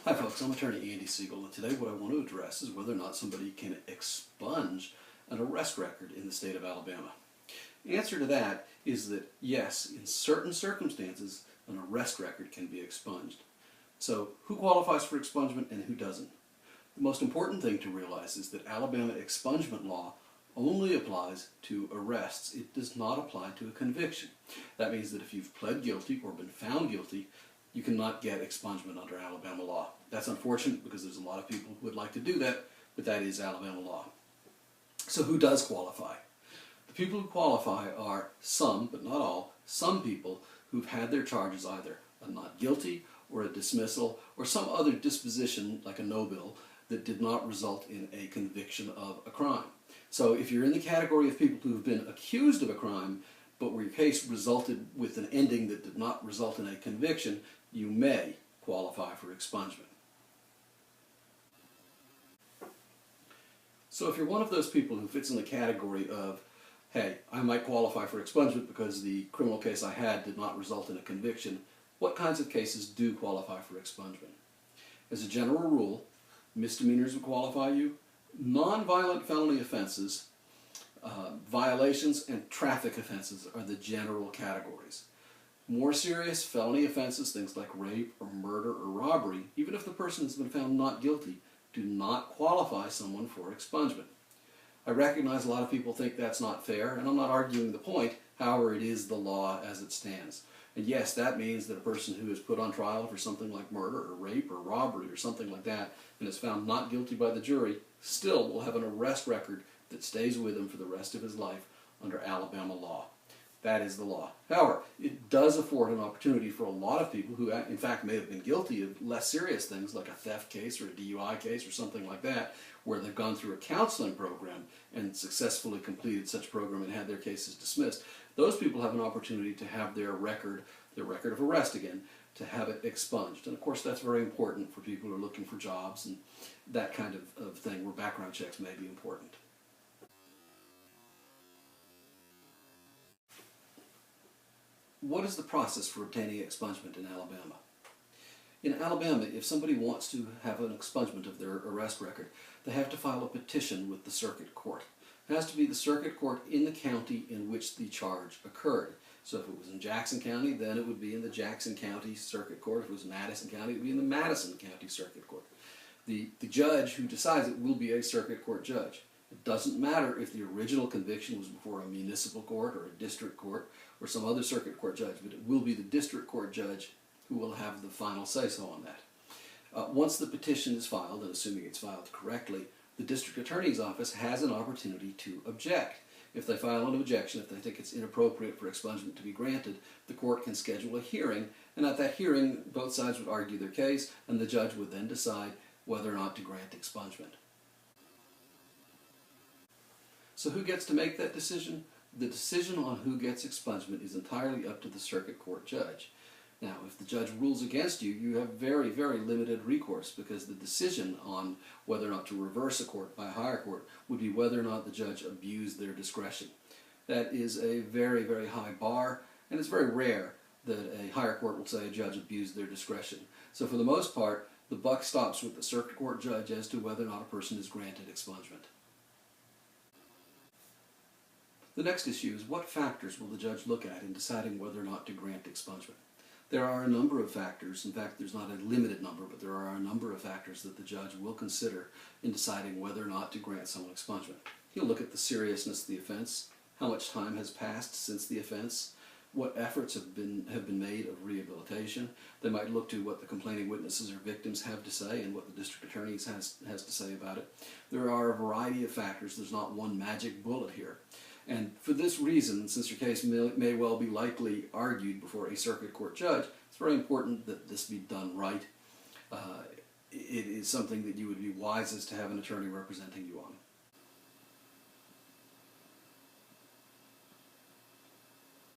Hi folks, I'm attorney Andy Segal, and today what I want to address is whether or not somebody can expunge an arrest record in the state of Alabama. The answer to that is that yes, in certain circumstances, an arrest record can be expunged. So who qualifies for expungement and who doesn't? The most important thing to realize is that Alabama expungement law only applies to arrests. It does not apply to a conviction. That means that if you've pled guilty or been found guilty, you cannot get expungement under Alabama law. That's unfortunate because there's a lot of people who would like to do that, but that is Alabama law. So who does qualify? The people who qualify are some, but not all, some people who've had their charges either a not guilty or a dismissal or some other disposition like a no bill that did not result in a conviction of a crime. So if you're in the category of people who have been accused of a crime, but where your case resulted with an ending that did not result in a conviction, you may qualify for expungement. So if you're one of those people who fits in the category of, hey, I might qualify for expungement because the criminal case I had did not result in a conviction, what kinds of cases do qualify for expungement? As a general rule, misdemeanors would qualify you. Non-violent felony offenses, violations, and traffic offenses are the general categories. More serious felony offenses, things like rape or murder or robbery, even if the person has been found not guilty, do not qualify someone for expungement. I recognize a lot of people think that's not fair, and I'm not arguing the point. However, it is the law as it stands. And yes, that means that a person who is put on trial for something like murder or rape or robbery or something like that and is found not guilty by the jury still will have an arrest record that stays with him for the rest of his life under Alabama law. That is the law. However, it does afford an opportunity for a lot of people who, in fact, may have been guilty of less serious things like a theft case or a DUI case or something like that, where they've gone through a counseling program and successfully completed such program and had their cases dismissed. Those people have an opportunity to have their record of arrest again, to have it expunged. And of course, that's very important for people who are looking for jobs and that kind of thing where background checks may be important. What is the process for obtaining expungement in Alabama? In Alabama, if somebody wants to have an expungement of their arrest record, they have to file a petition with the circuit court. It has to be the circuit court in the county in which the charge occurred. So if it was in Jackson County, then it would be in the Jackson County Circuit Court. If it was Madison County, it would be in the Madison County Circuit Court. The judge who decides it will be a circuit court judge. It doesn't matter if the original conviction was before a municipal court or a district court or some other circuit court judge, but it will be the district court judge who will have the final say-so on that. Once the petition is filed, and assuming it's filed correctly, the district attorney's office has an opportunity to object. If they file an objection, if they think it's inappropriate for expungement to be granted, the court can schedule a hearing, and at that hearing, both sides would argue their case, and the judge would then decide whether or not to grant expungement. So who gets to make that decision? The decision on who gets expungement is entirely up to the circuit court judge. Now, if the judge rules against you, you have very, very limited recourse because the decision on whether or not to reverse a court by a higher court would be whether or not the judge abused their discretion. That is a very, very high bar, and it's very rare that a higher court will say a judge abused their discretion. So for the most part, the buck stops with the circuit court judge as to whether or not a person is granted expungement. The next issue is what factors will the judge look at in deciding whether or not to grant expungement? There are a number of factors. In fact, there's not a limited number, but there are a number of factors that the judge will consider in deciding whether or not to grant someone expungement. He'll look at the seriousness of the offense, how much time has passed since the offense, what efforts have been made of rehabilitation. They might look to what the complaining witnesses or victims have to say and what the district attorney has to say about it. There are a variety of factors. There's not one magic bullet here. And for this reason, since your case may well be likely argued before a circuit court judge, it's very important that this be done right. It is something that you would be wisest to have an attorney representing you on.